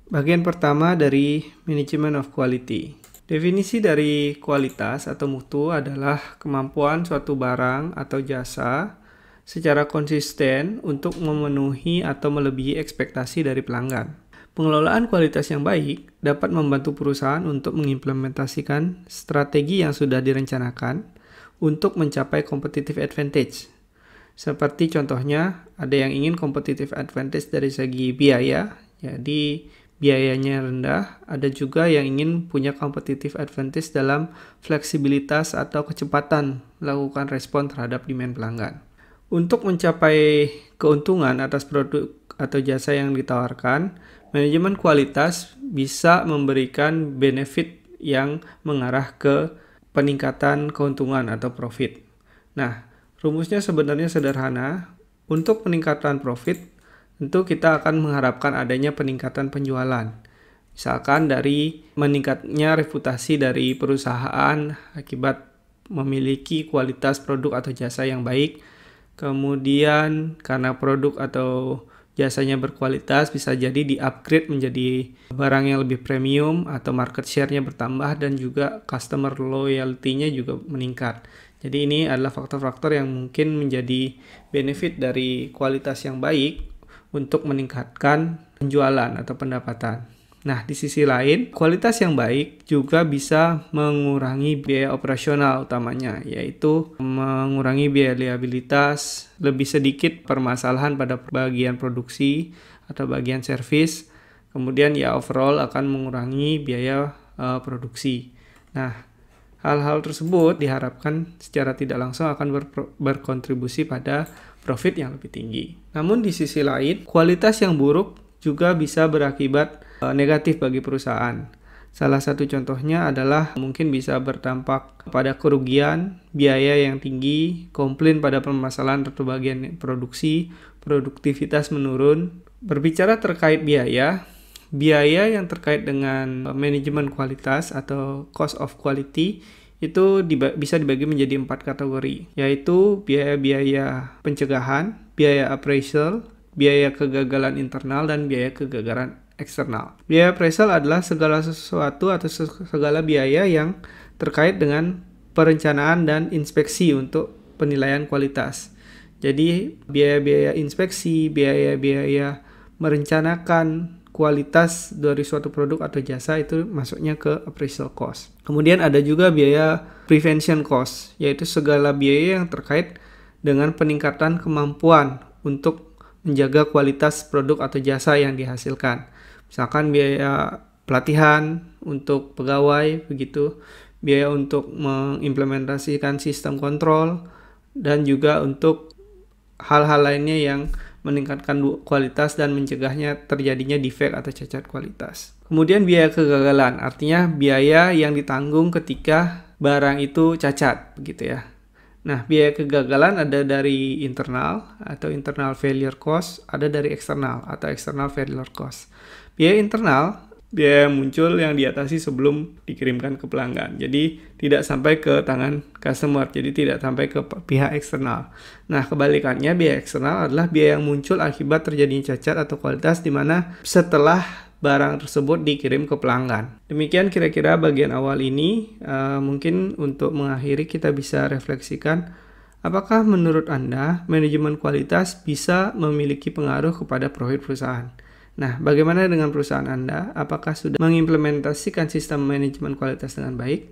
Bagian pertama dari Management of Quality. Definisi dari kualitas atau mutu adalah kemampuan suatu barang atau jasa secara konsisten untuk memenuhi atau melebihi ekspektasi dari pelanggan. Pengelolaan kualitas yang baik dapat membantu perusahaan untuk mengimplementasikan strategi yang sudah direncanakan untuk mencapai competitive advantage. Seperti contohnya, ada yang ingin competitive advantage dari segi biaya, jadi biayanya rendah. Ada juga yang ingin punya competitive advantage dalam fleksibilitas atau kecepatan melakukan respon terhadap demand pelanggan. Untuk mencapai keuntungan atas produk atau jasa yang ditawarkan, manajemen kualitas bisa memberikan benefit yang mengarah ke peningkatan keuntungan atau profit. Nah, rumusnya sebenarnya sederhana. Untuk peningkatan profit, tentu kita akan mengharapkan adanya peningkatan penjualan. Misalkan dari meningkatnya reputasi dari perusahaan akibat memiliki kualitas produk atau jasa yang baik. Kemudian karena produk atau jasanya berkualitas, bisa jadi di-upgrade menjadi barang yang lebih premium atau market share-nya bertambah dan juga customer loyalty-nya juga meningkat. Jadi ini adalah faktor-faktor yang mungkin menjadi benefit dari kualitas yang baik untuk meningkatkan penjualan atau pendapatan. Nah, di sisi lain, kualitas yang baik juga bisa mengurangi biaya operasional utamanya, yaitu mengurangi biaya liabilitas, lebih sedikit permasalahan pada bagian produksi atau bagian servis, kemudian ya overall akan mengurangi biaya produksi. Nah, hal-hal tersebut diharapkan secara tidak langsung akan berkontribusi pada profit yang lebih tinggi. Namun di sisi lain, kualitas yang buruk juga bisa berakibat negatif bagi perusahaan. Salah satu contohnya adalah mungkin bisa berdampak pada kerugian, biaya yang tinggi, komplain pada permasalahan atau bagian produksi, produktivitas menurun. Berbicara terkait biaya yang terkait dengan manajemen kualitas atau cost of quality itu bisa dibagi menjadi 4 kategori, yaitu biaya-biaya pencegahan, biaya appraisal, biaya kegagalan internal, dan biaya kegagalan eksternal. Biaya appraisal adalah segala sesuatu atau segala biaya yang terkait dengan perencanaan dan inspeksi untuk penilaian kualitas. Jadi biaya-biaya inspeksi, biaya-biaya merencanakan kualitas dari suatu produk atau jasa itu masuknya ke appraisal cost. Kemudian ada juga biaya prevention cost, yaitu segala biaya yang terkait dengan peningkatan kemampuan untuk menjaga kualitas produk atau jasa yang dihasilkan. Misalkan biaya pelatihan untuk pegawai, begitu, biaya untuk mengimplementasikan sistem kontrol, dan juga untuk hal-hal lainnya yang meningkatkan kualitas dan mencegahnya terjadinya defect atau cacat kualitas. Kemudian biaya kegagalan, artinya biaya yang ditanggung ketika barang itu cacat, begitu ya. Nah, biaya kegagalan ada dari internal atau internal failure cost, ada dari eksternal atau external failure cost. Biaya internal, biaya yang muncul yang diatasi sebelum dikirimkan ke pelanggan. Jadi tidak sampai ke tangan customer, jadi tidak sampai ke pihak eksternal. Nah, kebalikannya biaya eksternal adalah biaya yang muncul akibat terjadinya cacat atau kualitas di mana setelah barang tersebut dikirim ke pelanggan. Demikian kira-kira bagian awal ini. Mungkin untuk mengakhiri kita bisa refleksikan, apakah menurut Anda manajemen kualitas bisa memiliki pengaruh kepada profit perusahaan? Nah, bagaimana dengan perusahaan Anda? Apakah sudah mengimplementasikan sistem manajemen kualitas dengan baik?